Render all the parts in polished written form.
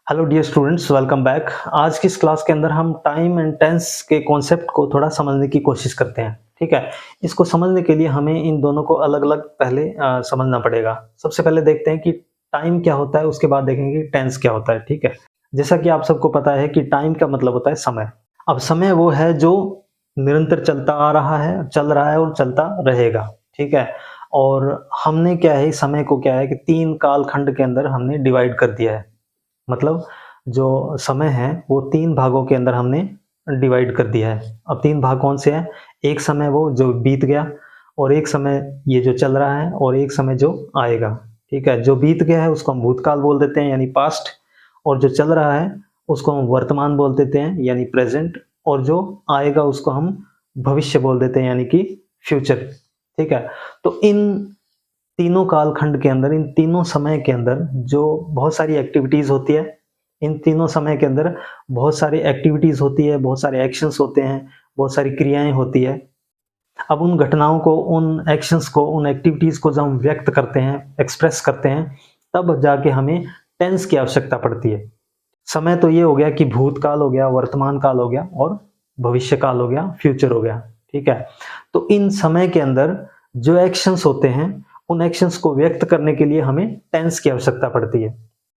Hello dear students, welcome back. आज की इस क्लास के अंदर हम टाइम एंड टेंस के कॉन्सेप्ट को थोड़ा समझने की कोशिश करते हैं। ठीक है, इसको समझने के लिए हमें इन दोनों को अलग अलग पहले समझना पड़ेगा। सबसे पहले देखते हैं कि टाइम क्या होता है, उसके बाद देखेंगे कि टेंस क्या होता है। ठीक है, जैसा कि आप सबको पता है कि टाइम का मतलब होता है समय। अब समय वो है जो निरंतर चलता आ रहा है, चल रहा है और चलता रहेगा। ठीक है, और हमने क्या है, समय को क्या है कि 3 कालखंड के अंदर हमने डिवाइड कर दिया है। मतलब जो समय है वो 3 भागों के अंदर हमने डिवाइड कर दिया है। अब 3 भाग कौन से हैं? एक समय वो जो बीत गया, और एक समय ये जो चल रहा है, और एक समय जो आएगा। ठीक है, जो बीत गया है उसको हम भूतकाल बोल देते हैं यानी पास्ट, और जो चल रहा है उसको हम वर्तमान बोल देते हैं यानी प्रेजेंट, और जो आएगा उसको हम भविष्य बोल देते हैं यानी कि फ्यूचर। ठीक है, तो इन तीनों कालखंड के अंदर, इन तीनों समय के अंदर जो बहुत सारी एक्टिविटीज होती है, इन तीनों समय के अंदर बहुत सारी एक्टिविटीज होती है, बहुत सारे एक्शंस होते हैं, बहुत सारी क्रियाएं होती है। अब उन घटनाओं को, उन एक्शंस को, उन एक्टिविटीज को जब हम व्यक्त करते हैं, एक्सप्रेस करते हैं, तब जाके हमें टेंस की आवश्यकता पड़ती है। समय तो ये हो गया कि भूतकाल हो गया, वर्तमान काल हो गया, और भविष्य काल हो गया, फ्यूचर हो गया। ठीक है, तो इन समय के अंदर जो एक्शंस होते हैं, उन एक्शंस को व्यक्त करने के लिए हमें टेंस की आवश्यकता पड़ती है।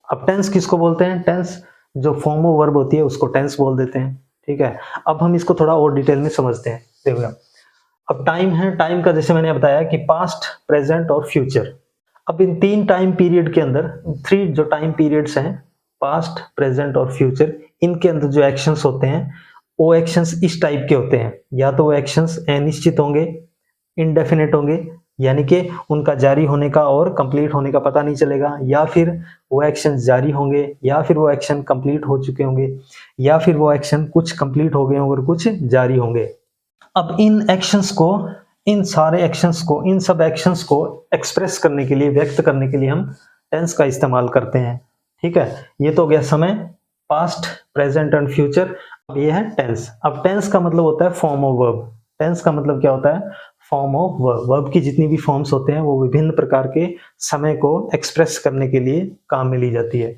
अब टेंस किसको बोलते हैं? टेंस जो फॉर्म ऑफ वर्ब होती है उसको टेंस बोल देते हैं। ठीक है, अब हम इसको थोड़ा और डिटेल में समझते हैं। देखो, अब टाइम है, टाइम का जैसे मैंने बताया कि पास्ट, प्रेजेंट और फ्यूचर। अब इन 3 टाइम पीरियड के अंदर, 3 जो टाइम पीरियड्स हैं, पास्ट, प्रेजेंट और फ्यूचर, इनके अंदर जो एक्शंस होते हैं वो एक्शंस इस टाइप के होते हैं। या तो वो एक्शंस अनिश्चित होंगे, इंडेफिनेट होंगे, यानी कि उनका जारी होने का और कंप्लीट होने का पता नहीं चलेगा, या फिर वो एक्शन जारी होंगे, या फिर वो एक्शन कंप्लीट हो चुके होंगे, या फिर वो एक्शन कुछ कंप्लीट हो गए होंगे और कुछ जारी होंगे। अब इन एक्शंस को, इन सारे एक्शंस को, इन सब एक्शंस को एक्सप्रेस करने के लिए, व्यक्त करने के लिए हम टेंस का इस्तेमाल करते हैं। ठीक है, ये तो हो गया समय, पास्ट, प्रेजेंट एंड फ्यूचर। अब ये है टेंस। अब टेंस का मतलब होता है फॉर्म ऑफ वर्ब। टेंस का मतलब क्या होता है? Form of verb. वर्ब की जितनी भी फॉर्म्स होते हैं वो विभिन्न प्रकार के समय को एक्सप्रेस करने के लिए काम में ली जाती है।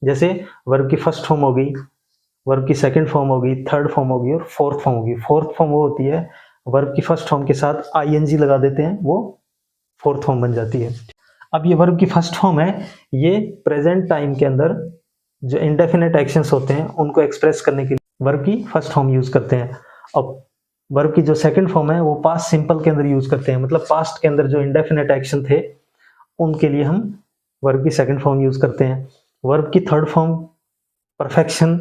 जैसे वर्ब की फर्स्ट फॉर्म होगी, वर्ब की सेकंड फॉर्म होगी, थर्ड फॉर्म होगी और फोर्थ फॉर्म होगी। फोर्थ फॉर्म वो होती है वर्ब की फर्स्ट फॉर्म के साथ आईएनजी लगा देते हैं, वो फोर्थ फॉर्म बन जाती है। अब ये वर्ब की फर्स्ट फॉर्म है, ये प्रेजेंट टाइम के अंदर जो इंडेफिनेट एक्शंस होते हैं उनको एक्सप्रेस करने के लिए वर्ब की फर्स्ट फॉर्म यूज करते हैं। अब वर्ब की जो सेकंड फॉर्म है वो पास्ट सिंपल के अंदर यूज करते हैं, मतलब पास्ट के अंदर जो इंडेफिनेट एक्शन थे उनके लिए हम वर्ब की सेकंड फॉर्म यूज करते हैं। वर्ब की थर्ड फॉर्म परफेक्शन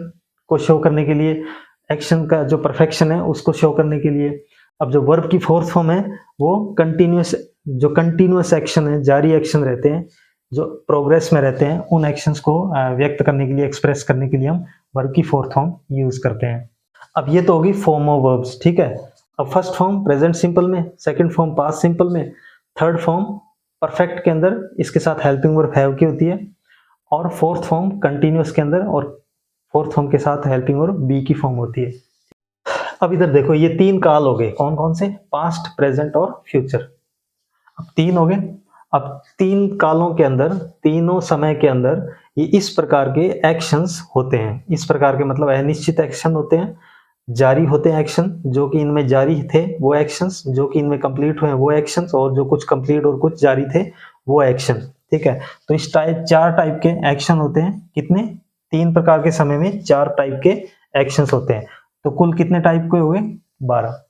को शो करने के लिए, एक्शन का जो परफेक्शन है उसको शो करने के लिए। अब जो वर्ब की फोर्थ फॉर्म है वो कंटिन्यूअस, जो कंटिन्यूअस एक्शन है, जारी एक्शन रहते हैं, जो प्रोग्रेस में रहते हैं, उन एक्शंस को व्यक्त करने के लिए, एक्सप्रेस करने के लिए हम वर्ब की फोर्थ फॉर्म यूज करते हैं। अब ये तो होगी फॉर्म ऑफ वर्ब्स। ठीक है, अब फर्स्ट फॉर्म प्रेजेंट सिंपल में, सेकंड फॉर्म पास्ट सिंपल में, थर्ड फॉर्म परफेक्ट के अंदर इसके साथ हेल्पिंग वर्ब हैव की होती है, और फोर्थ फॉर्म कंटिन्यूअस के अंदर और फोर्थ फॉर्म के साथ हेल्पिंग वर्ब बी की फॉर्म होती है। अब इधर देखो, ये 3 काल हो गए, कौन कौन से? पास्ट, प्रेजेंट और फ्यूचर। अब 3 हो गए। अब 3 कालों के अंदर, तीनों समय के अंदर ये इस प्रकार के एक्शंस होते हैं। इस प्रकार के मतलब अनिश्चित एक्शन होते हैं, जारी होते हैं एक्शन, जो कि इनमें जारी थे वो एक्शंस, जो कि इनमें कंप्लीट हुए वो एक्शंस, और जो कुछ कंप्लीट और कुछ जारी थे वो एक्शन। ठीक है, तो इस टाइप 4 टाइप के एक्शन होते हैं। कितने? 3 प्रकार के समय में 4 टाइप के एक्शंस होते हैं। तो कुल कितने टाइप के हुए? 12।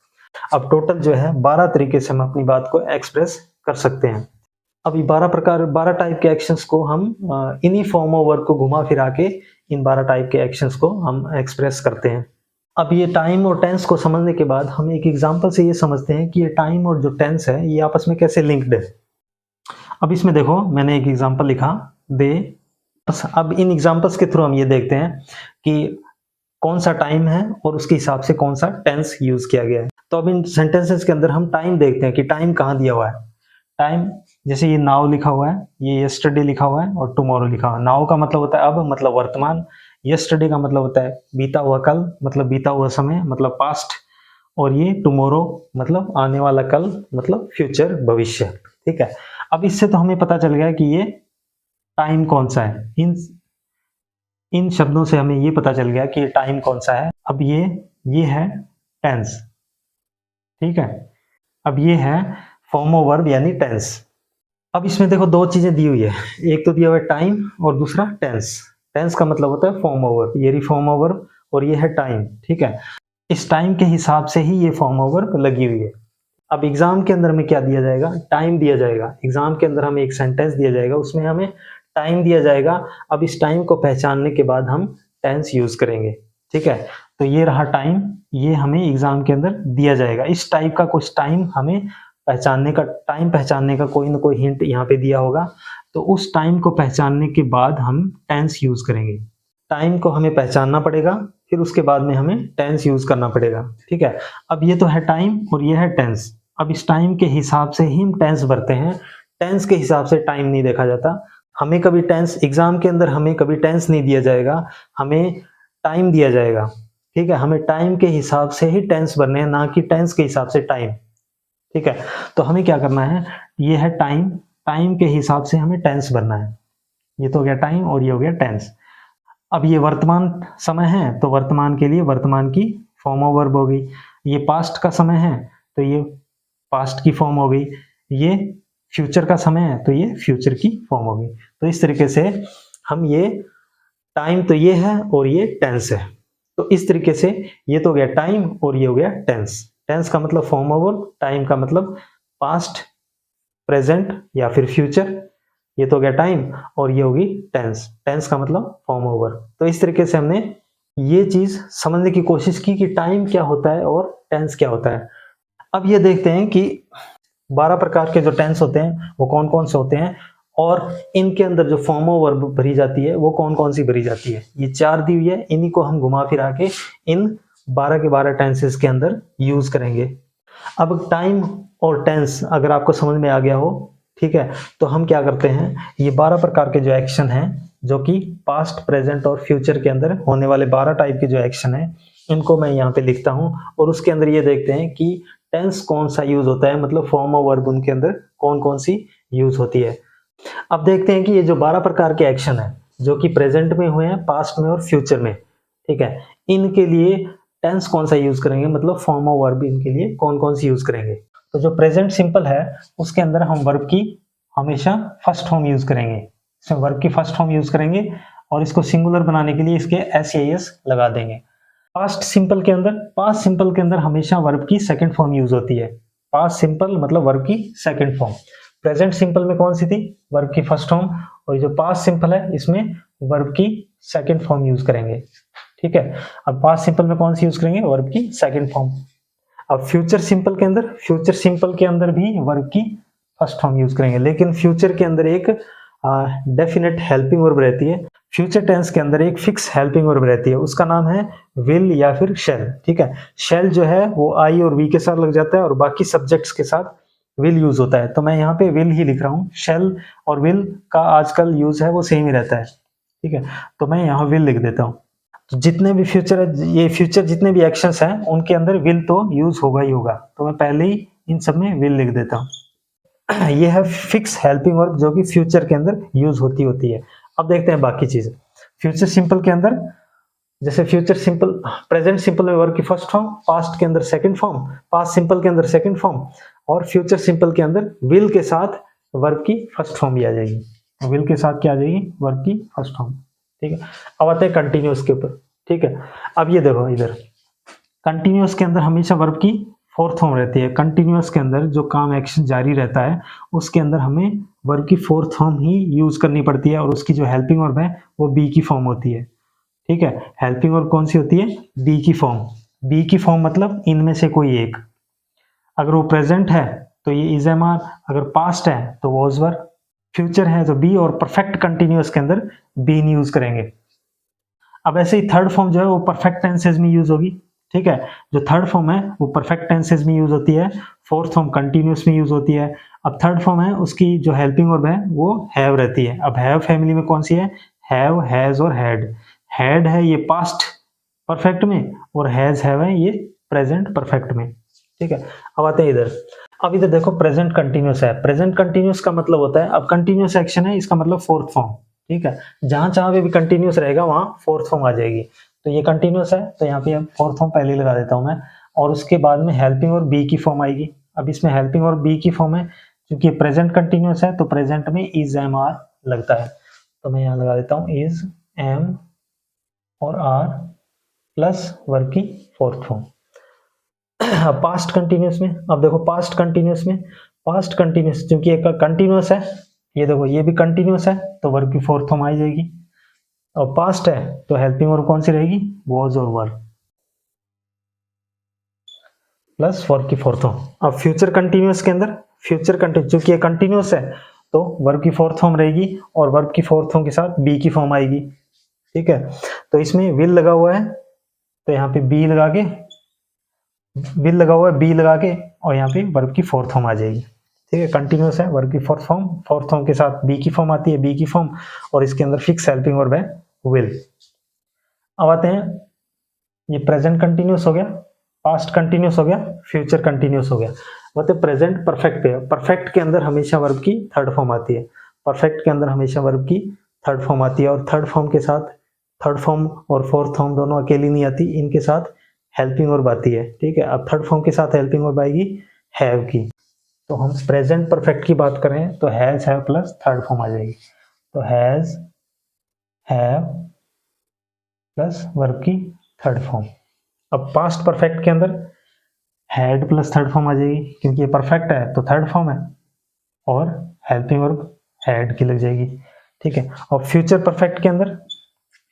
अब टोटल जो है 12 तरीके से हम अपनी बात को एक्सप्रेस कर सकते हैं। अभी 12 टाइप के एक्शंस को हम इन्हीं फॉर्म ऑफ वर्ब को घुमा फिरा के इन 12 टाइप के एक्शंस को हम एक्सप्रेस करते हैं। अब ये टाइम और टेंस को समझने के बाद हम एक एग्जांपल से ये समझते हैं कि ये टाइम और जो टेंस है ये आपस में कैसे लिंक्ड है। अब इसमें देखो, मैंने एक एग्जांपल लिखा, दे। अब इन एग्जांपल्स के थ्रू हम ये देखते हैं कि कौन सा टाइम है और उसके हिसाब से कौन सा टेंस यूज किया गया है। तो अब इन सेंटेंसेस के अंदर हम टाइम देखते हैं कि टाइम कहाँ दिया हुआ है। टाइम, जैसे ये नाउ लिखा हुआ है, ये यस्टरडे लिखा हुआ है और टुमारो लिखा हुआ है। नाउ का मतलब होता है अब, मतलब वर्तमान। यस्टरडे का मतलब होता है बीता हुआ कल, मतलब बीता हुआ समय, मतलब पास्ट। और ये टुमारो मतलब आने वाला कल, मतलब फ्यूचर, भविष्य। ठीक है, अब इससे तो हमें पता चल गया कि ये टाइम कौन सा है। इन इन शब्दों से हमें ये पता चल गया कि टाइम कौन सा है। अब ये है टेंस, ठीक है। अब ये है फॉर्म ऑफ वर्ब यानी टेंस। अब इसमें देखो दो चीजें दी हुई है, एक तो दिया हुआ है टाइम और दूसरा टेंस। टेंस का मतलब होता है फॉर्म ऑफ वर्ब, ये रही फॉर्म ऑफ वर्ब और ये है टाइम, ठीक है। इस टाइम के हिसाब से ही ये फॉर्म ऑफ वर्ब लगी हुई है। अब एग्जाम के अंदर में क्या दिया जाएगा, टाइम दिया जाएगा। एग्जाम के अंदर हमें एक सेंटेंस दिया जाएगा, उसमें हमें टाइम दिया जाएगा। अब इस टाइम को पहचानने के बाद हम टेंस यूज करेंगे, ठीक है। तो ये रहा टाइम, ये हमें एग्जाम के अंदर दिया जाएगा। इस टाइप का कुछ टाइम हमें पहचानने का, टाइम पहचानने का कोई ना कोई हिंट यहाँ पे दिया होगा। तो उस टाइम को पहचानने के बाद हम टेंस यूज करेंगे। टाइम को हमें पहचानना पड़ेगा, फिर उसके बाद में हमें टेंस यूज करना पड़ेगा, ठीक है। अब ये तो है टाइम और ये है टेंस। अब इस टाइम के हिसाब से ही हम टेंस भरते हैं, टेंस के हिसाब से टाइम नहीं देखा जाता। हमें कभी टेंस, एग्जाम के अंदर हमें कभी टेंस नहीं दिया जाएगा, हमें टाइम दिया जाएगा, ठीक है। हमें टाइम के हिसाब से ही टेंस भरने हैं, ना कि टेंस के हिसाब से टाइम, ठीक है। तो हमें क्या करना है, ये है टाइम, टाइम के हिसाब से हमें टेंस भरना है। ये तो हो गया टाइम और ये हो गया टेंस। अब ये वर्तमान समय है तो वर्तमान के लिए वर्तमान की फॉर्म ऑफ वर्ब हो गई। ये पास्ट का समय है तो ये पास्ट की फॉर्म हो गई। ये फ्यूचर का समय है तो ये फ्यूचर की फॉर्म हो गई। तो इस तरीके से हम ये टाइम तो ये है और ये टेंस है। तो इस तरीके से ये तो हो गया टाइम और ये हो गया टेंस। टेंस का मतलब फॉर्म ऑफ वर्ब, टाइम का मतलब पास्ट, प्रेजेंट या फिर फ्यूचर। ये तो हो गया टाइम और ये होगी टेंस। टेंस का मतलब फॉर्म ऑफ वर्ब। तो इस तरीके से हमने ये चीज समझने की कोशिश की कि टाइम क्या होता है और टेंस क्या होता है। अब ये देखते हैं कि 12 प्रकार के जो टेंस होते हैं वो कौन कौन से होते हैं और इनके अंदर जो फॉर्म ऑफ वर्ब भरी जाती है वो कौन कौन सी भरी जाती है। ये 4 दी हुई है, इन्हीं को हम घुमा फिरा के इन 12 के 12 टेंसेस के अंदर यूज करेंगे। अब टाइम और टेंस अगर आपको समझ में आ गया हो, ठीक है, तो हम क्या करते हैं, ये 12 प्रकार के जो एक्शन हैं, जो कि पास्ट, प्रेजेंट और फ्यूचर के अंदर होने वाले 12 टाइप के जो एक्शन हैं, इनको मैं यहाँ पे लिखता हूँ और उसके अंदर ये देखते हैं कि टेंस कौन सा यूज होता है, मतलब फॉर्म ऑफ वर्ब उनके अंदर कौन कौन सी यूज होती है। अब देखते हैं कि ये जो 12 प्रकार के एक्शन है जो कि प्रेजेंट में हुए हैं, पास्ट में और फ्यूचर में, ठीक है, इनके लिए टेंस कौन सा यूज करेंगे, मतलब फॉर्म ऑफ वर्ब इनके लिए कौन कौन सी यूज करेंगे। तो जो प्रेजेंट सिंपल है उसके अंदर हम वर्ब की हमेशा फर्स्ट फॉर्म यूज करेंगे। इसमें वर्ब की फर्स्ट फॉर्म यूज करेंगे और इसको सिंगुलर बनाने के लिए इसके एस या एस लगा देंगे। पास्ट सिंपल के अंदर हमेशा वर्ब की सेकंड फॉर्म यूज होती है। पास्ट सिंपल मतलब वर्ब की सेकंड फॉर्म। प्रेजेंट सिंपल में कौन सी थी, वर्ब की फर्स्ट फॉर्म, और जो पास्ट सिंपल है इसमें वर्ब की सेकंड फॉर्म यूज करेंगे, ठीक है। अब पास्ट सिंपल में कौन सी यूज करेंगे, वर्ब की सेकंड फॉर्म। अब फ्यूचर सिंपल के अंदर भी वर्ब की फर्स्ट फॉर्म यूज करेंगे, लेकिन फ्यूचर के अंदर एक डेफिनेट हेल्पिंग वर्ब रहती है। फ्यूचर टेंस के अंदर एक फिक्स हेल्पिंग वर्ब रहती है, उसका नाम है विल या फिर शेल, ठीक है। शेल जो है वो आई और वी के साथ लग जाता है और बाकी सब्जेक्ट्स के साथ विल यूज होता है। तो मैं यहाँ पे विल ही लिख रहा हूँ, शेल और विल का आजकल यूज है वो सेम ही रहता है, ठीक है। तो मैं यहाँ विल लिख देता हूँ। तो जितने भी फ्यूचर जितने भी एक्शंस हैं उनके अंदर विल तो यूज होगा ही होगा, तो मैं पहले ही इन सब में विल लिख देता हूँ। ये है फिक्स हेल्पिंग वर्ब जो कि फ्यूचर के अंदर यूज होती है। अब देखते हैं बाकी चीजें। फ्यूचर सिंपल के अंदर जैसे प्रेजेंट सिंपल में वर्ब की फर्स्ट फॉर्म, पास्ट के अंदर सेकंड फॉर्म, पास्ट सिंपल के अंदर सेकंड फॉर्म, और फ्यूचर सिंपल के अंदर विल के साथ वर्ब की फर्स्ट फॉर्म भी आ जाएगी। विल के साथ क्या आ जाएगी, वर्ब की फर्स्ट फॉर्म, ठीक है। अब आते हैं कंटिन्यूअस के ऊपर, ठीक है। अब ये देखो इधर कंटिन्यूअस के अंदर हमेशा वर्ब की फोर्थ फॉर्म रहती है। कंटिन्यूअस के अंदर जो काम एक्शन जारी रहता है उसके अंदर हमें वर्ब की फोर्थ फॉर्म ही यूज करनी पड़ती है और उसकी जो हेल्पिंग वर्ब है वो बी की फॉर्म होती है, ठीक है। हेल्पिंग वर्ब कौन सी होती है, बी की फॉर्म। बी की फॉर्म मतलब इनमें से कोई एक। अगर वो प्रेजेंट है तो ये इज एम आर, अगर पास्ट है तो वॉज वर, फ्यूचर है तो बी, और परफेक्ट कंटिन्यूअस के अंदर बीन यूज करेंगे। अब ऐसे ही थर्ड फॉर्म जो है वो परफेक्ट टेंसेज में यूज होगी, ठीक है। जो थर्ड फॉर्म है वो परफेक्ट टेंसेज में यूज होती है, फोर्थ फॉर्म कंटिन्यूअस में यूज होती है। अब थर्ड फॉर्म है उसकी जो हेल्पिंग वर्ब है वो हैव रहती है। अब हैव फैमिली में कौन सी है, हैव, हैज और हैड। हैड है ये पास्ट परफेक्ट में और हैज हैव है ये प्रेजेंट परफेक्ट में, ठीक है। अब आते हैं इधर। अब इधर देखो प्रेजेंट कंटिन्यूअस है। प्रेजेंट कंटिन्यूअस का मतलब होता है, अब कंटिन्यूअस एक्शन है इसका मतलब फोर्थ फॉर्म, ठीक है, जहां जहां पे भी कंटिन्यूस रहेगा वहां फोर्थ फॉर्म आ जाएगी। तो ये कंटिन्यूस है तो यहाँ पे अब फोर्थ फॉर्म पहले लगा देता हूं मैं, और उसके बाद में हेल्पिंग और बी की फॉर्म आएगी। अब इसमें हेल्पिंग और बी की फॉर्म है, क्योंकि प्रेजेंट कंटिन्यूस है तो प्रेजेंट में इज एम आर लगता है, तो मैं यहाँ लगा देता हूँ इज एम और आर प्लस वर्ब की फोर्थ फॉर्म। पास्ट कंटिन्यूस में, अब देखो पास्ट कंटिन्यूस में, पास्ट कंटिन्यूस क्योंकि एक कंटिन्यूस है, ये देखो ये भी कंटिन्यूस है तो वर्ब की फोर्थ फॉर्म आ जाएगी, और पास्ट है तो हेल्पिंग वर्ब कौन सी रहेगी, वॉज और वर प्लस वर्ब की फोर्थ फॉर्म। अब फ्यूचर कंटिन्यूस के अंदर, फ्यूचर कंटिन्यूस क्योंकि ये कंटिन्यूस है तो वर्ब की फोर्थ फॉर्म रहेगी और वर्ब की फोर्थ फॉर्म के साथ बी की फॉर्म आएगी। ठीक है, तो इसमें विल लगा हुआ है तो यहाँ पे बी लगा के, विल लगा हुआ है बी लगा के, और यहाँ पे वर्ब की फोर्थ फॉर्म आ जाएगी। ठीक है, कंटिन्यूस है, वर्ब की फोर्थ फॉर्म के साथ बी की फॉर्म आती है, बी की फॉर्म, और इसके अंदर फिक्स हेल्पिंग वर्ब है विल। अब आते हैं, ये प्रेजेंट कंटिन्यूस हो गया, पास्ट कंटिन्यूस हो गया, फ्यूचर कंटिन्यूस हो गया। मतलब प्रेजेंट परफेक्ट पे, परफेक्ट के अंदर हमेशा वर्ब की थर्ड फॉर्म आती है, परफेक्ट के अंदर हमेशा वर्ब की थर्ड फॉर्म आती है, और थर्ड फॉर्म के साथ, थर्ड फॉर्म और फोर्थ फॉर्म दोनों अकेली नहीं आती, इनके साथ हेल्पिंग वर्ब आती है। ठीक है, अब थर्ड फॉर्म के साथ हेल्पिंग वर्ब आएगी हैव की। तो हम प्रेजेंट परफेक्ट की बात करें तो has have plus third form आ जाएगी, तो हैज हैव प्लस वर्ब की थर्ड फॉर्म। अब पास्ट परफेक्ट के अंदर हैड प्लस थर्ड फॉर्म आ जाएगी, क्योंकि ये परफेक्ट है तो थर्ड फॉर्म है, और हेल्पिंग वर्ब हैड की लग जाएगी। ठीक है, और फ्यूचर परफेक्ट के अंदर,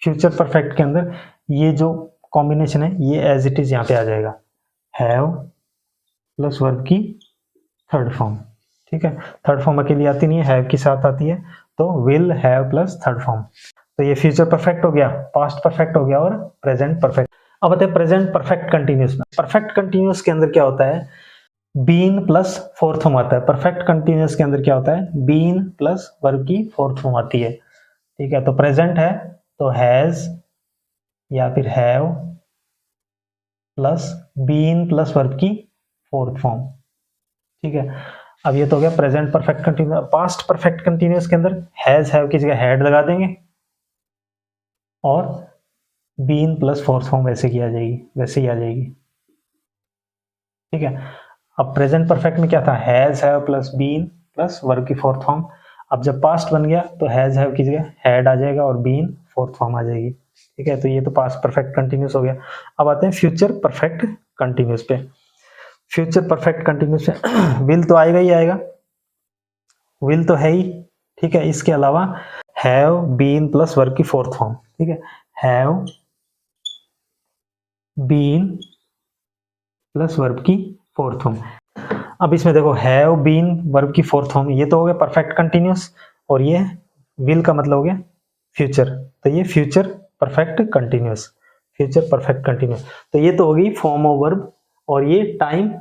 फ्यूचर परफेक्ट के अंदर ये जो कॉम्बिनेशन है ये एज इट इज यहाँ पे आ जाएगा, हैव प्लस वर्ब की थर्ड फॉर्म। ठीक है, थर्ड फॉर्म अकेली आती नहीं है, हैव के साथ आती है, तो will have plus third form. तो ये फ्यूचर परफेक्ट हो गया, पास्ट परफेक्ट हो गया, और प्रेजेंट परफेक्ट। अब आते हैं प्रेजेंट परफेक्ट कंटिन्यूस में। परफेक्ट कंटिन्यूस के अंदर क्या होता है, बीन प्लस फोर्थ फॉर्म आता है। परफेक्ट कंटिन्यूस के अंदर क्या होता है, बीन प्लस वर्ब की फोर्थ फॉर्म आती है। ठीक है, तो प्रेजेंट है तो हैज या फिर have plus been plus verb की फोर्थ फॉर्म। ठीक है, अब ये तो हो गया present perfect continuous. Past perfect continuous के अंदर हैज हैव की जगह हैड लगा देंगे, और बीन प्लस फोर्थ फॉर्म वैसे ही आ जाएगी। ठीक है, अब प्रेजेंट परफेक्ट में क्या था, has have plus been plus verb की फोर्थ फॉर्म। अब जब पास्ट बन गया तो हैज हैव की जगह हैड आ जाएगा और बीन फोर्थ फॉर्म आ जाएगी। ठीक है, तो ये तो पास्ट परफेक्ट कंटिन्यूस हो गया। अब आते हैं फ्यूचर परफेक्ट कंटिन्यूस पे। फ्यूचर परफेक्ट कंटिन्यूस में विल तो आएगा ही आएगा, विल तो है ही। ठीक है, इसके अलावा हैव बीन प्लस वर्ब की फोर्थ फॉर्म। ठीक है, हैव बीन प्लस वर्ब की फोर्थ फॉर्म। अब इसमें देखो हैव बीन वर्ब की फोर्थ फॉर्म, ये तो हो गया परफेक्ट कंटिन्यूस, और ये विल का मतलब हो गया फ्यूचर, तो ये future perfect continuous, future perfect continuous. तो ये तो होगी फॉर्म ऑफ वर्ब, और ये टाइम,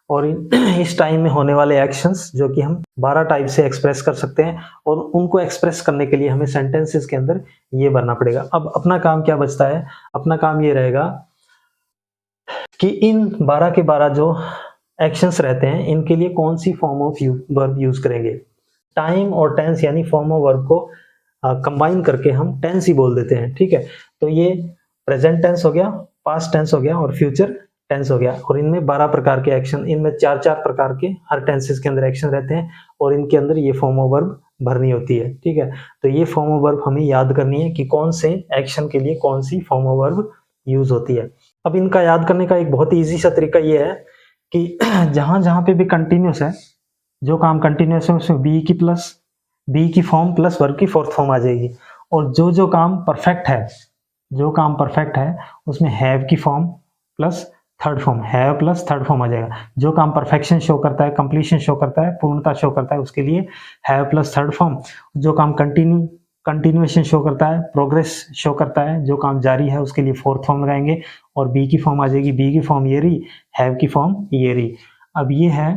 और इस टाइम में होने वाले एक्शंस जो कि हम 12 टाइप से एक्सप्रेस कर सकते हैं, और उनको एक्सप्रेस करने के लिए हमें सेंटेंसेस के अंदर ये भरना पड़ेगा। अब अपना काम क्या बचता है, अपना काम ये रहेगा कि इन 12 के 12 जो एक्शंस रहते हैं इनके लिए कौन सी फॉर्म ऑफ वर्ब यूज करेंगे। टाइम और टेंस यानी फॉर्म ऑफ वर्ब को कंबाइन करके हम टेंस ही बोल देते हैं। ठीक है, तो ये प्रेजेंट टेंस हो गया, पास्ट टेंस हो गया, और फ्यूचर टेंस हो गया, और इनमें 12 प्रकार के एक्शन, इनमें 4-4 प्रकार के हर टेंसेस के अंदर एक्शन रहते हैं, और इनके अंदर ये फॉर्म ऑफ वर्ब भरनी होती है। ठीक है, तो ये फॉर्म ऑफ वर्ब हमें याद करनी है कि कौन से एक्शन के लिए कौन सी फॉर्म ऑफ वर्ब यूज होती है। अब इनका याद करने का एक बहुत ही ईजी सा तरीका ये है कि जहां जहां पे भी कंटिन्यूस है, जो काम कंटिन्यूस है उसमें बी की फॉर्म प्लस वर्ब की फोर्थ फॉर्म आ जाएगी, और जो काम परफेक्ट है, जो काम परफेक्ट है उसमें हैव की form plus third form, have plus third form आ जाएगा। जो काम परफेक्शन शो करता है, कंप्लीशन शो करता है, पूर्णता शो करता है, उसके लिए हैव प्लस थर्ड फॉर्म। जो काम कंटिन्यूएशन शो करता है, प्रोग्रेस शो करता है, जो काम जारी है, उसके लिए फोर्थ फॉर्म लगाएंगे, और बी की फॉर्म आ जाएगी, बी की फॉर्म ये रही, हैव की फॉर्म ये रही। अब ये है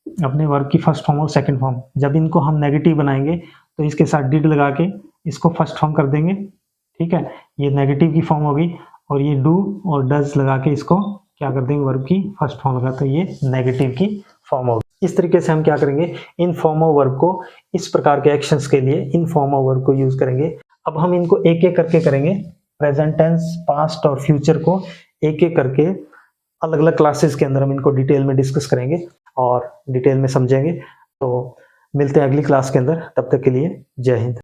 अपने वर्ब की फर्स्ट फॉर्म और सेकंड फॉर्म। जब इनको हम नेगेटिव बनाएंगे तो इसके साथ डिड लगा के इसको फर्स्ट फॉर्म कर देंगे। ठीक है, ये नेगेटिव की फॉर्म होगी, और ये डू और डज लगा के इसको क्या कर देंगे, वर्ब की फर्स्ट फॉर्म लगा, तो ये नेगेटिव की फॉर्म होगी। इस तरीके से हम क्या करेंगे, इन फॉर्म ऑफ वर्ब को, इस प्रकार के एक्शंस के लिए इन फॉर्म ऑफ वर्ब को यूज करेंगे। अब हम इनको एक-एक करके करेंगे। प्रेजेंट टेंस, पास्ट और फ्यूचर को एक-एक करके अलग-अलग क्लासेस के अंदर हम इनको डिटेल में डिस्कस करेंगे और डिटेल में समझेंगे। तो मिलते हैं अगली क्लास के अंदर, तब तक के लिए जय हिंद।